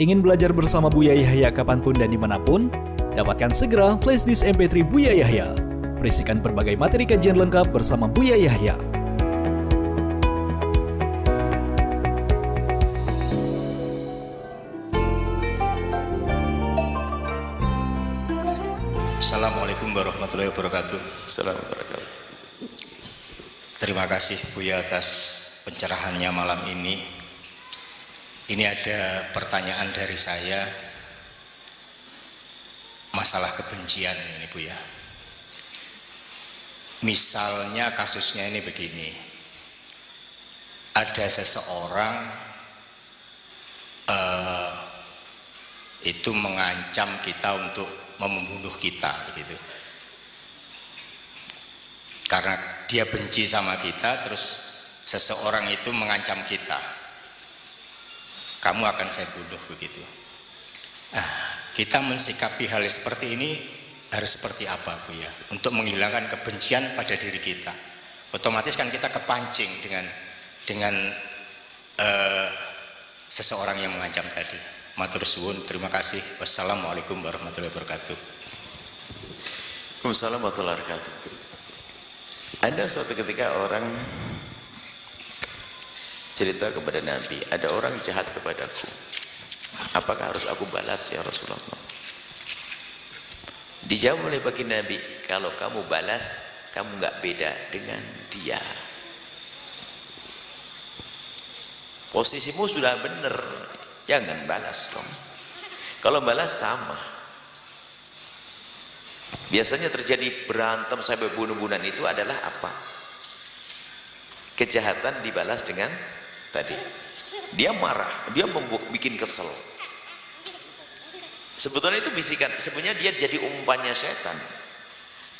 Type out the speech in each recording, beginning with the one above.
Ingin belajar bersama Buya Yahya kapanpun dan dimanapun? Dapatkan segera flashdisk MP3 Buya Yahya. Berisikan berbagai materi kajian lengkap bersama Buya Yahya. Assalamualaikum warahmatullahi wabarakatuh. Assalamualaikum. Terima kasih Buya atas pencerahannya malam ini. Ini ada pertanyaan dari saya, masalah kebencian ini Buya. Misalnya kasusnya ini begini, ada seseorang itu mengancam kita untuk membunuh kita begitu. Karena dia benci sama kita, terus seseorang itu mengancam kita, kamu akan saya bunuh begitu. Kita mensikapi hal seperti ini harus seperti apa Buya untuk menghilangkan kebencian pada diri kita? Otomatis kan kita kepancing dengan seseorang yang mengancam tadi. Matur suwun, terima kasih. Wassalamualaikum warahmatullahi wabarakatuh. Waalaikumsalam warahmatullahi wabarakatuh. Ada suatu ketika orang cerita kepada Nabi, ada orang jahat kepadaku, apakah harus aku balas ya Rasulullah? Dijawab oleh baginda Nabi, kalau kamu balas, kamu nggak beda dengan dia. Posisimu sudah benar, jangan balas dong. Kalau balas sama. Biasanya terjadi berantem sampai bunuh-bunuhan itu adalah apa? Kejahatan dibalas dengan tadi. Dia marah, dia bikin kesel. Sebetulnya itu bisikan, sebenarnya dia jadi umpannya setan.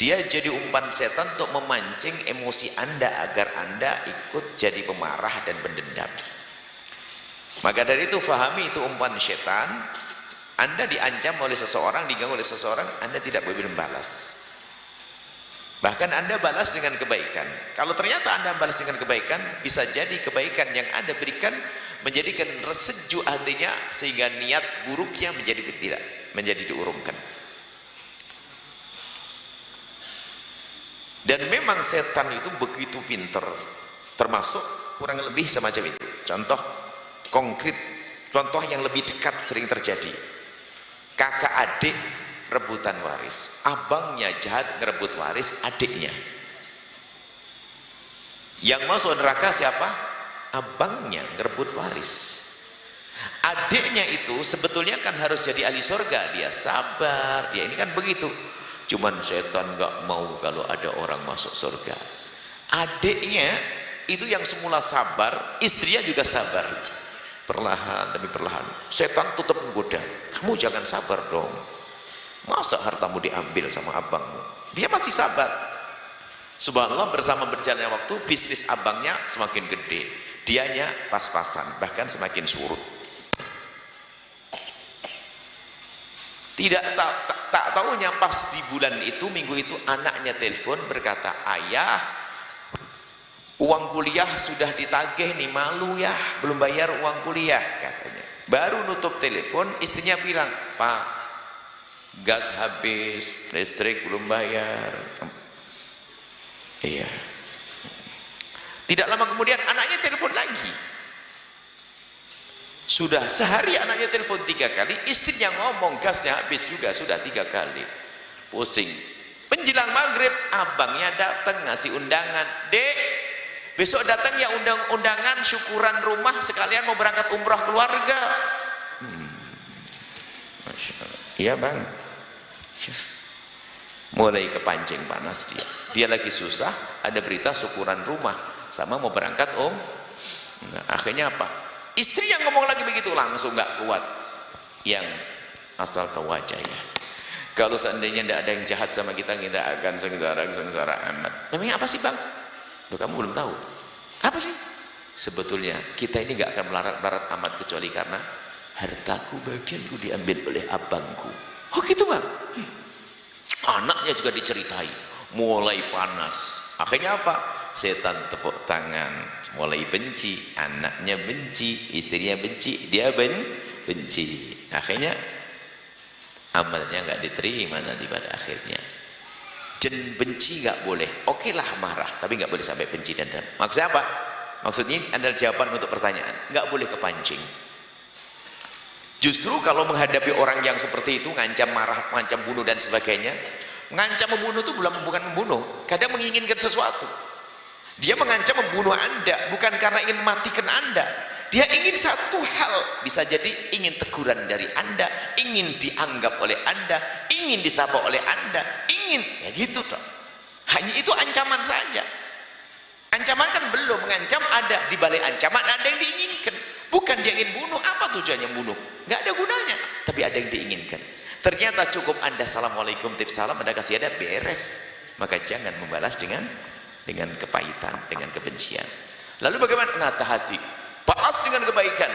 Dia jadi umpan setan untuk memancing emosi Anda agar Anda ikut jadi pemarah dan pendendam. Maka dari itu fahami itu umpan setan. Anda diancam oleh seseorang, diganggu oleh seseorang, Anda tidak boleh membalas. Bahkan Anda balas dengan kebaikan. Kalau ternyata Anda balas dengan kebaikan, bisa jadi kebaikan yang Anda berikan menjadikan sejuk hatinya sehingga niat buruknya menjadi diurungkan. Dan memang setan itu begitu pinter, termasuk kurang lebih semacam itu. Contoh konkret, contoh yang lebih dekat sering terjadi. Kakak adik rebutan waris, abangnya jahat ngerebut waris adiknya. Yang masuk neraka siapa? Abangnya ngerebut waris. Adiknya itu sebetulnya kan harus jadi ahli surga, dia sabar, dia ini kan begitu. Cuman setan nggak mau kalau ada orang masuk surga. Adiknya itu yang semula sabar, istrinya juga sabar. Perlahan demi perlahan setan tetap menggoda, kamu jangan sabar dong, masa hartamu diambil sama abangmu? Dia masih sabar. Subhanallah, bersama berjalannya waktu bisnis abangnya semakin gede, dianya pas-pasan, bahkan semakin surut. Tak tahunya pas di bulan itu, minggu itu, anaknya telepon berkata, ayah, uang kuliah sudah ditagih nih, malu ya belum bayar uang kuliah katanya. Baru nutup telepon istrinya bilang, Pak, gas habis, listrik belum bayar. Iya. Tidak lama kemudian anaknya telepon lagi. Sudah sehari anaknya telepon 3 kali, istrinya ngomong gasnya habis juga sudah 3 kali. Pusing. Menjelang maghrib abangnya datang ngasih undangan, Dek, besok datang ya undangan syukuran rumah sekalian mau berangkat umroh keluarga. Masya Allah. Iya bang. Mulai kepancing panas dia. Dia lagi susah, ada berita syukuran rumah sama mau berangkat akhirnya apa? Istri yang ngomong lagi begitu langsung nggak kuat. Yang asal tahu aja ya. Kalau seandainya tidak ada yang jahat sama kita akan sengsara amat. Namanya apa sih bang? Loh, kamu belum tahu apa sih? Sebetulnya kita ini gak akan melarat-larat amat kecuali karena hartaku bagianku diambil oleh abangku. Oh gitu bang? Anaknya juga diceritai, mulai panas. Akhirnya apa? Setan tepuk tangan, mulai benci, anaknya benci, istrinya benci, dia benci. Akhirnya amalnya nggak diterima nanti pada akhirnya. Dan benci nggak boleh. Oke lah marah, tapi nggak boleh sampai benci dan dendam. Maksudnya apa? Maksudnya adalah jawaban untuk pertanyaan. Nggak boleh kepancing. Justru kalau menghadapi orang yang seperti itu, ngancam marah, ngancam bunuh dan sebagainya, ngancam membunuh itu bukan membunuh, kadang menginginkan sesuatu. Dia mengancam membunuh Anda bukan karena ingin mematikan Anda. Dia ingin satu hal, bisa jadi ingin teguran dari Anda, ingin dianggap oleh Anda, ingin disapa oleh Anda, ingin, ya gitu toh. Hanya itu ancaman saja. Ancaman kan belum, mengancam ada, di balik ancaman ada yang diinginkan. Bukan dia ingin bunuh, apa tujuannya bunuh? Nggak ada gunanya, tapi ada yang diinginkan. Ternyata cukup Anda assalamualaikum, tips salam, Anda kasih ada, beres. Maka jangan membalas dengan kepahitan, dengan kebencian. Lalu bagaimana? Nata hati, balas dengan kebaikan.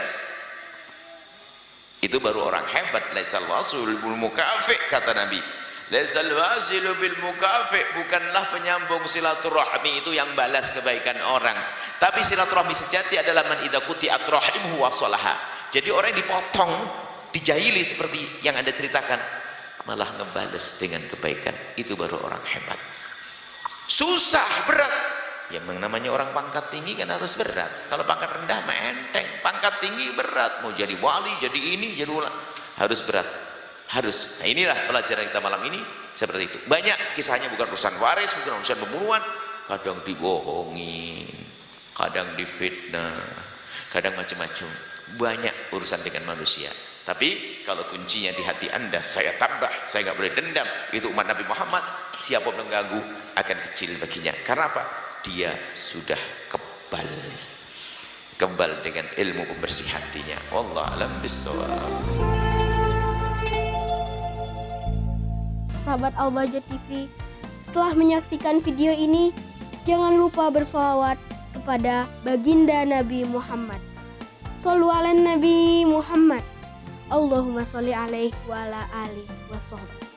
Itu baru orang hebat. Laisal wasul bil mukafi, kata Nabi. Laisal wasilu bil mukafi, bukanlah penyambung silaturahmi itu yang balas kebaikan orang. Tapi silaturahmi sejati adalah man idza quti'at rahimuhu wa salaha. Jadi orang yang dipotong, dijahili seperti yang Anda ceritakan, malah ngebales dengan kebaikan. Itu baru orang hebat. Susah, berat. Yang namanya orang pangkat tinggi kan harus berat. Kalau pangkat rendah mah enteng. Pangkat tinggi berat. Mau jadi wali, jadi ini, jadi ulama, harus berat. Harus. Nah inilah pelajaran kita malam ini seperti itu. Banyak kisahnya, bukan urusan waris, bukan urusan pembunuhan. Kadang dibohongin, kadang difitnah, kadang macam-macam. Banyak urusan dengan manusia. Tapi kalau kuncinya di hati Anda, saya tambah, saya nggak boleh dendam. Itu umat Nabi Muhammad. Siapa mengganggu akan kecil baginya. Karena apa? Dia sudah kebal dengan ilmu pembersih hatinya. Wallahu a'lam bishawab. Sahabat Al-Bahjah TV, setelah menyaksikan video ini, jangan lupa bersolawat kepada baginda Nabi Muhammad. Shollu ala Nabi Muhammad. Allahumma sholli alaihi wa ala alihi wa sahbihi.